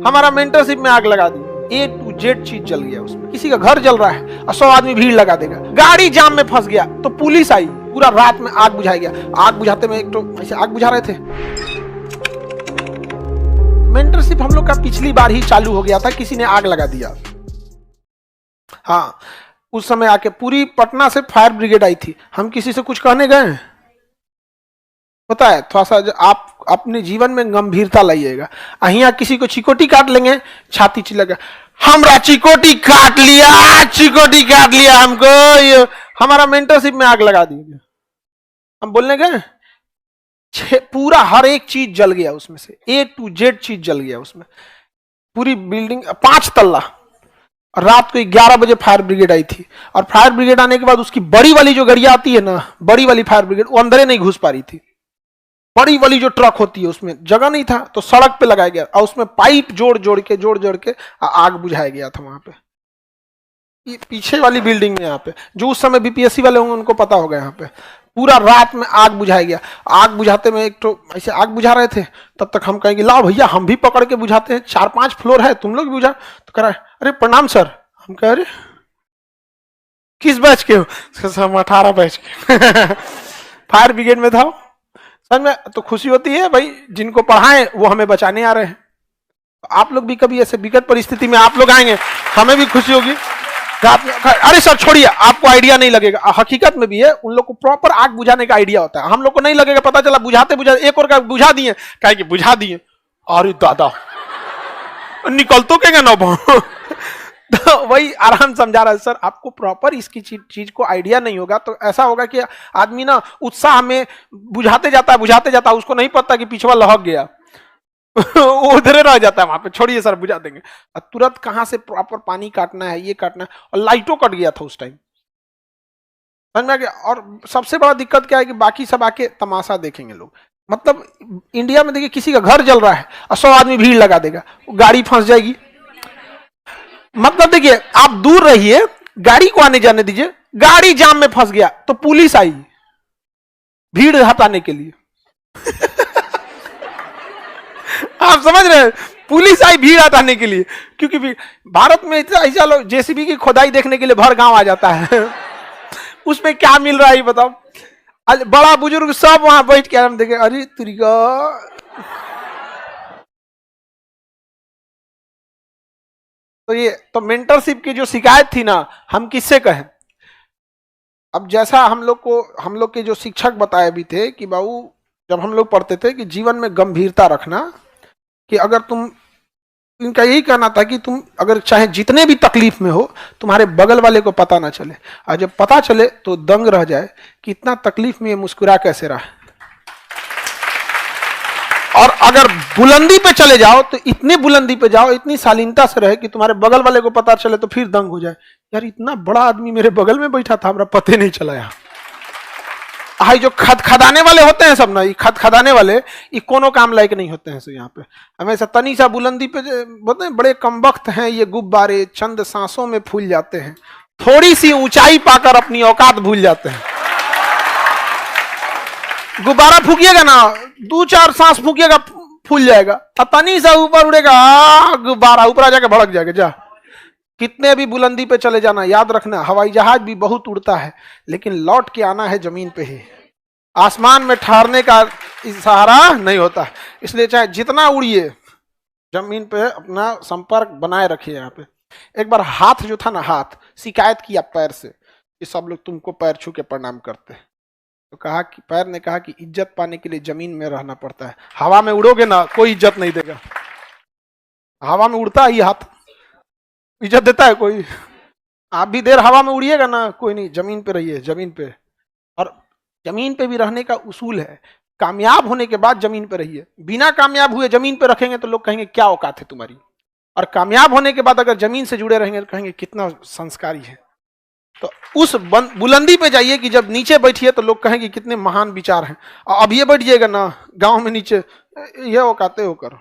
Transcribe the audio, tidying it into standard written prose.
हमारा मेंटरशिप में आग लगा दी। A to Z चीज जल गया उसमें। किसी का घर जल रहा है और 100 आदमी भीड़ लगा देगा। गाड़ी जाम में फंस गया तो पुलिस आई, पूरा रात में आग बुझाया गया। आग बुझाते में एक तो ऐसे आग बुझा रहे थे। मेंटरशिप हम लोग का पिछली बार ही चालू हो गया था, किसी ने आग लगा दिया। हाँ, उस समय आके पूरी पटना से फायर ब्रिगेड आई थी। हम किसी से कुछ कहने गए हैं? पता है, थोड़ा सा आप अपने जीवन में गंभीरता लाइएगा। अहिया किसी को चिकोटी काट लेंगे, छाती चिल्लेगा, हमरा चिकोटी काट लिया, चिकोटी काट लिया हमको, हमारा मेंटरशिप में आग लगा दी। हम बोलने गए, पूरा हर एक चीज जल गया उसमें से। A to Z चीज जल गया उसमें। पूरी बिल्डिंग 5 तल्ला। रात को 11 बजे फायर ब्रिगेड आई थी। और फायर ब्रिगेड आने के बाद उसकी बड़ी वाली जो गाड़ियां आती है ना, बड़ी वाली फायर ब्रिगेड, वो अंदर नहीं घुस पा रही थी। बड़ी वाली जो ट्रक होती है उसमें जगह नहीं था, तो सड़क पे लगाया गया और उसमें पाइप जोड़ जोड़ के आग बुझाया गया था वहां पे। ये पीछे वाली बिल्डिंग में, यहाँ पे जो उस समय बीपीएससी वाले होंगे उनको पता होगा। यहाँ पे पूरा रात में आग बुझाया गया। आग बुझाते में एक तो ऐसे आग बुझा रहे थे, तब तक हम कहेंगे लाओ भैया हम भी पकड़ के बुझाते हैं, 4-5 फ्लोर है, तुम लोग भी बुझा। तो कह रहा है अरे प्रणाम सर। हम कह रहे किस बैच के हो? हम 18 बैच के फायर ब्रिगेड में था। समझ में तो खुशी होती है भाई, जिनको पढ़ाएं वो हमें बचाने आ रहे हैं। आप लोग भी कभी ऐसे विकट परिस्थिति में आप लोग आएंगे, हमें भी खुशी होगी। अरे सर छोड़िए, आपको आइडिया नहीं लगेगा। हकीकत में भी है, उन लोग को प्रॉपर आग बुझाने का आइडिया होता है। हम लोग को नहीं लगेगा, पता चला बुझाते बुझाते एक और का बुझा दिए, कहे कि बुझा दिए, अरे दादा निकल तो क्या ना तो वही आराम समझा रहा है सर, आपको प्रॉपर इसकी चीज को आइडिया नहीं होगा तो ऐसा होगा कि आदमी ना उत्साह में बुझाते जाता है, उसको नहीं पता कि पिछवा लहक गया वो उधरे रह जाता है वहां पे। छोड़िए सर बुझा देंगे। तुरंत कहां से प्रॉपर पानी काटना है, ये काटना है। और लाइटों कट गया था उस टाइम, समझ में आ गया। और सबसे बड़ा दिक्कत क्या है कि बाकी सब आके तमाशा देखेंगे लोग। मतलब इंडिया में देखिए, किसी का घर जल रहा है और 100 आदमी भीड़ लगा देगा, गाड़ी फंस जाएगी। मतलब देखिए, आप दूर रहिए, गाड़ी को आने जाने दीजिए। गाड़ी जाम में फंस गया तो पुलिस आई भीड़ हटाने के लिए आप समझ रहे हैं, पुलिस आई भीड़ हटाने के लिए। क्योंकि भारत में ऐसा लोग जेसीबी की खोदाई देखने के लिए भर गांव आ जाता है उसमें क्या मिल रहा है बताओ। बड़ा बुजुर्ग सब वहां बैठ के हम देखे, अरे तरीका। तो ये तो मेंटरशिप की जो शिकायत थी ना, हम किससे कहें? अब जैसा हम लोग के जो शिक्षक बताए भी थे कि बाबू, जब हम लोग पढ़ते थे कि जीवन में गंभीरता रखना, कि अगर तुम, इनका यही कहना था कि तुम अगर चाहे जितने भी तकलीफ में हो, तुम्हारे बगल वाले को पता ना चले, और जब पता चले तो दंग रह जाए कि इतना तकलीफ में ये मुस्कुरा कैसे रहा। और अगर बुलंदी पे चले जाओ तो इतनी बुलंदी पे जाओ, इतनी शालीनता से रहे कि तुम्हारे बगल वाले को पता चले तो फिर दंग हो जाए, यार इतना बड़ा आदमी मेरे बगल में बैठा था, हमरा पता नहीं चला। यार हाई जो खदाने वाले होते हैं सब ना, ये खदाने वाले ये कोनो काम लायक नहीं होते हैं। सो यहाँ पे हमेशा तनी सा बुलंदी पे बोलते हैं, बड़े कमबख्त हैं ये गुब्बारे, चंद सांसों में फूल जाते हैं, थोड़ी सी ऊंचाई पाकर अपनी औकात भूल जाते हैं। गुब्बारा फूकिएगा ना, 2-4 सांस फूकिएगा फूल जाएगा, तनी सा ऊपर उड़ेगा, गुब्बारा ऊपर आ जाके भड़क जाएगा। जा कितने भी बुलंदी पे चले जाना, याद रखना हवाई जहाज भी बहुत उड़ता है, लेकिन लौट के आना है जमीन पे ही। आसमान में ठहरने का सहारा नहीं होता। इसलिए चाहे जितना उड़िए, जमीन पे अपना संपर्क बनाए रखिए। यहाँ पे एक बार हाथ जो था ना, हाथ शिकायत किया पैर से कि सब लोग तुमको पैर छू के प्रणाम करते हैं। तो कहा कि पैर ने कहा कि इज्जत पाने के लिए जमीन में रहना पड़ता है, हवा में उड़ोगे ना कोई इज्जत नहीं देगा। हवा में उड़ता ही हाथ इज्जत देता है कोई? आप भी देर हवा में उड़िएगा ना, कोई नहीं, जमीन पे रहिए, जमीन पे। और जमीन पे भी रहने का उसूल है, कामयाब होने के बाद जमीन पे रहिए। बिना कामयाब हुए जमीन पे रखेंगे तो लोग कहेंगे क्या औकात है तुम्हारी, और कामयाब होने के बाद अगर जमीन से जुड़े रहेंगे तो कहेंगे कितना संस्कारी है। तो उस बुलंदी पे जाइए कि जब नीचे बैठिए तो लोग कहेंगे कितने महान विचार हैं। और अब ये बैठिएगा ना गांव में नीचे, ये औकाते हो करो।